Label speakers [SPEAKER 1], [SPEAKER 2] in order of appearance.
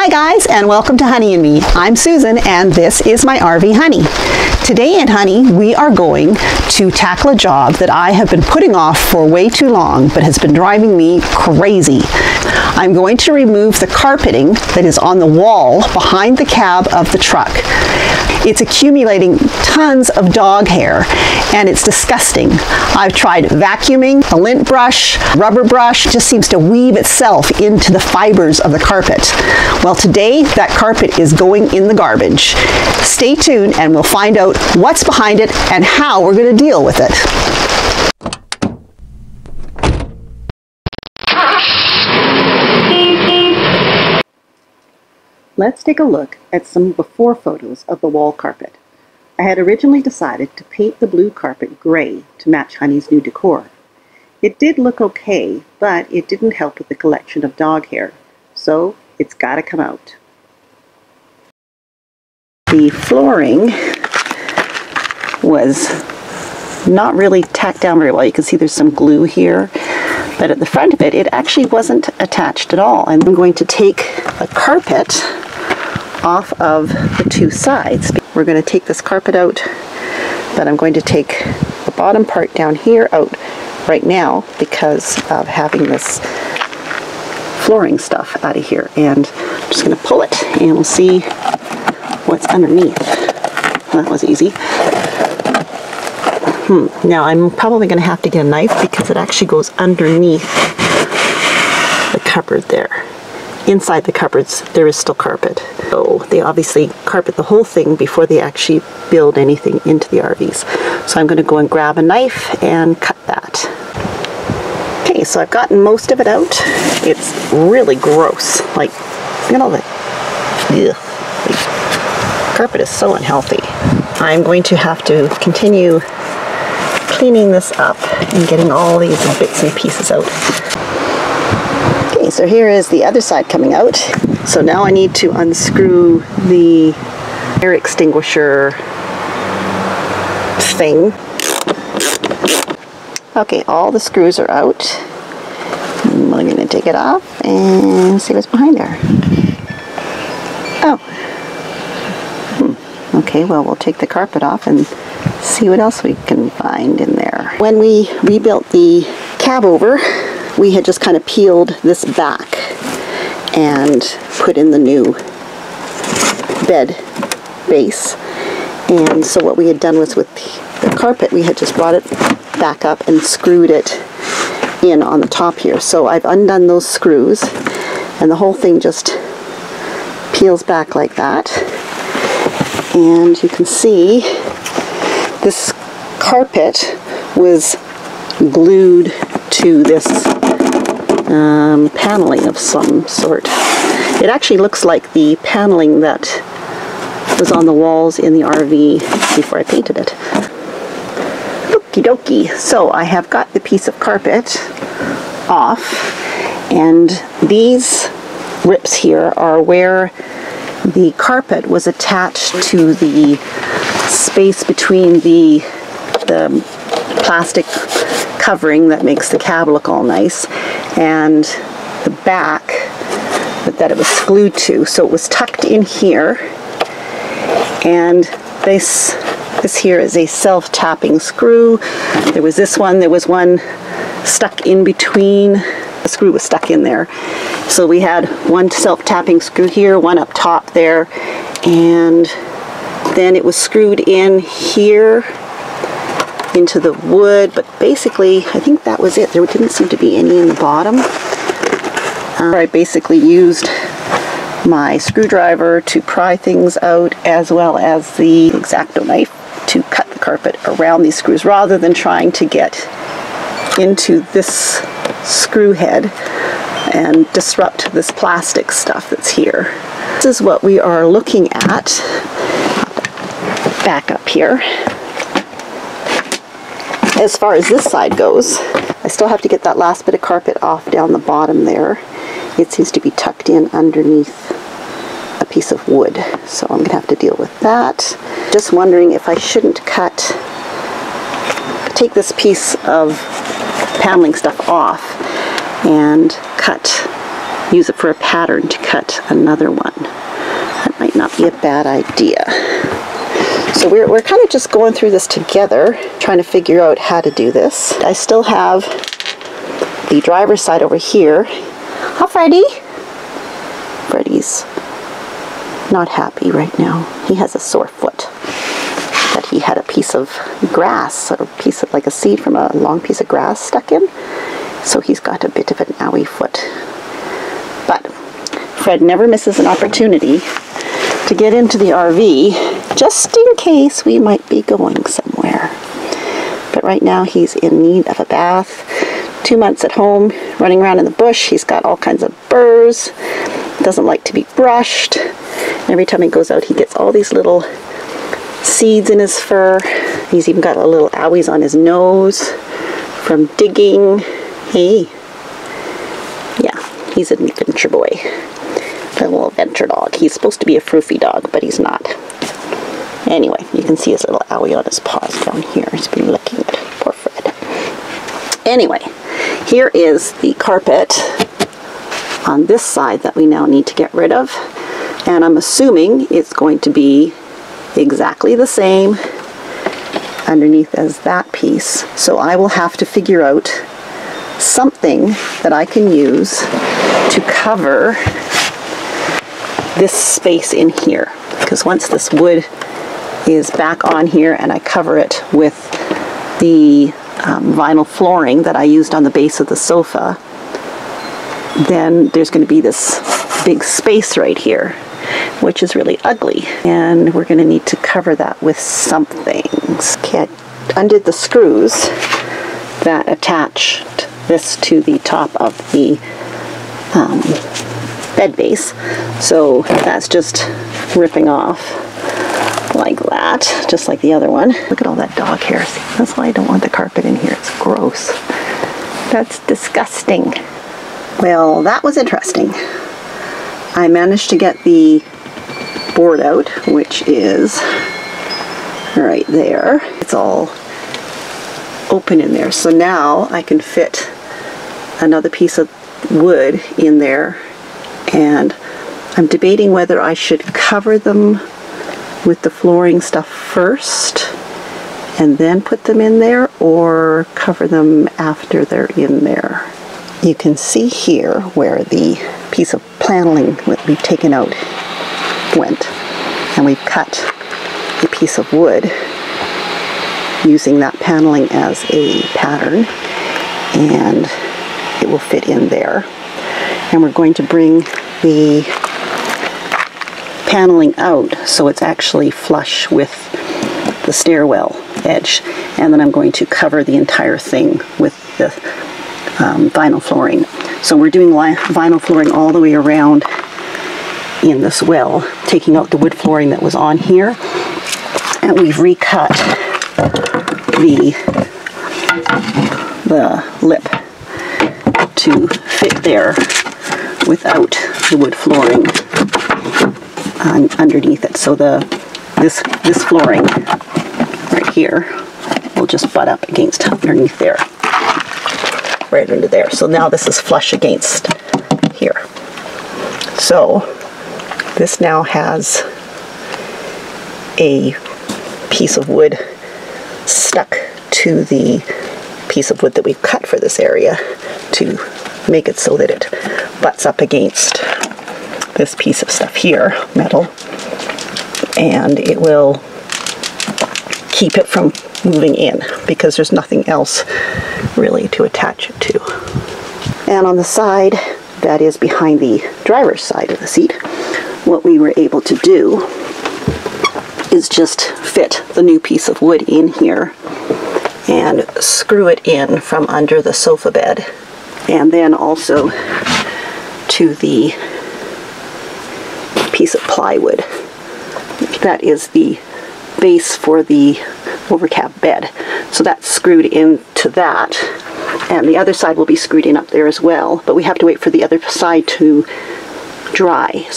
[SPEAKER 1] Hi guys, and welcome to Honey and Me. I'm Susan and this is my RV Honey. Today in Honey, we are going to tackle a job that I have been putting off for way too long, but has been driving me crazy. I'm going to remove the carpeting that is on the wall behind the cab of the truck. It's accumulating tons of dog hair and it's disgusting. I've tried vacuuming, a lint brush, rubber brush, it just seems to weave itself into the fibers of the carpet. Well, today that carpet is going in the garbage. Stay tuned and we'll find out what's behind it and how we're going to deal with it. Let's take a look at some before photos of the wall carpet. I had originally decided to paint the blue carpet gray to match Honey's new decor. It did look okay, but it didn't help with the collection of dog hair, so it's gotta come out. The flooring was not really tacked down very well. You can see there's some glue here, but at the front of it, it actually wasn't attached at all. And I'm going to take a carpet off of the two sides. We're going to take this carpet out, but I'm going to take the bottom part down here out right now because of having this flooring stuff out of here. And I'm just going to pull it and we'll see what's underneath. Well, that was easy. Now I'm probably going to have to get a knife because it actually goes underneath the cupboard there. Inside the cupboards there is still carpet. So they obviously carpet the whole thing before they actually build anything into the RVs. So I'm going to go and grab a knife and cut that. Okay, so I've gotten most of it out. It's really gross. Like, you know, the carpet is so unhealthy. I'm going to have to continue cleaning this up and getting all these bits and pieces out. Okay, so here is the other side coming out. So now I need to unscrew the air extinguisher thing. Okay, all the screws are out. I'm going to take it off and see what's behind there. Oh. Okay, well, we'll take the carpet off and see what else we can find in there. When we rebuilt the cab over, we had just kind of peeled this back and put in the new bed base. And so what we had done was with the carpet, we had just brought it back up and screwed it in on the top here. So I've undone those screws and the whole thing just peels back like that. And you can see this carpet was glued to this paneling of some sort. It actually looks like the paneling that was on the walls in the RV before I painted it. Okie dokie. So I have got the piece of carpet off, and these rips here are where the carpet was attached to the space between the plastic covering that makes the cab look all nice and the back that it was glued to. So it was tucked in here, and this here is a self-tapping screw. There was this one, there was one stuck in between. The screw was stuck in there. So we had one self-tapping screw here, one up top there, and then it was screwed in here into the wood, but basically I think that was it. There didn't seem to be any in the bottom. I basically used my screwdriver to pry things out, as well as the X-Acto knife to cut the carpet around these screws rather than trying to get into this screw head and disrupt this plastic stuff that's here. This is what we are looking at. Back up here. As far as this side goes, I still have to get that last bit of carpet off down the bottom there. It seems to be tucked in underneath a piece of wood, so I'm going to have to deal with that. Just wondering if I shouldn't take this piece of paneling stuff off and cut use it for a pattern to cut another one. That might not be a bad idea. So we're kind of just going through this together, trying to figure out how to do this. I still have the driver's side over here. Hi, Freddie. Freddie's not happy right now. He has a sore foot. That he had a piece of grass, or a piece of like a seed from a long piece of grass stuck in. So he's got a bit of an owie foot. But Fred never misses an opportunity to get into the RV, just in case we might be going somewhere. But right now he's in need of a bath. 2 months at home, running around in the bush. He's got all kinds of burrs. Doesn't like to be brushed. Every time he goes out, he gets all these little seeds in his fur. He's even got a little owies on his nose from digging. Hey. Yeah, he's an adventure boy. A little adventure dog. He's supposed to be a froofy dog, but he's not. Anyway, you can see his little owie on his paws down here. He's been licking it. Poor Fred. Anyway, here is the carpet on this side that we now need to get rid of. And I'm assuming it's going to be exactly the same underneath as that piece. So I will have to figure out something that I can use to cover this space in here. Because once this wood is back on here and I cover it with the vinyl flooring that I used on the base of the sofa, then there's going to be this big space right here, which is really ugly, and we're going to need to cover that with something. Okay, I undid the screws that attached this to the top of the bed base, so that's just ripping off like that, just like the other one. Look at all that dog hair. See, that's why I don't want the carpet in here. It's gross. That's disgusting. Well, that was interesting. I managed to get the board out, which is right there. It's all open in there. So now I can fit another piece of wood in there, and I'm debating whether I should cover them with the flooring stuff first and then put them in there, or cover them after they're in there. You can see here where the piece of paneling that we've taken out went, and we've cut a piece of wood using that paneling as a pattern, and it will fit in there. And we're going to bring the paneling out so it's actually flush with the stairwell edge, and then I'm going to cover the entire thing with the vinyl flooring. So we're doing vinyl flooring all the way around in this well, taking out the wood flooring that was on here, and we've recut the lip to fit there without the wood flooring underneath it. So this flooring right here will just butt up against underneath there, right under there. So now this is flush against here. So this now has a piece of wood stuck to the piece of wood that we've cut for this area to make it so that it butts up against this piece of stuff here, metal, and it will keep it from moving in because there's nothing else really to attach it to. And on the side that is behind the driver's side of the seat, what we were able to do is just fit the new piece of wood in here and screw it in from under the sofa bed, and then also to the piece of plywood that is the base for the overcab bed. So that's screwed into that, and the other side will be screwed in up there as well, but we have to wait for the other side to dry.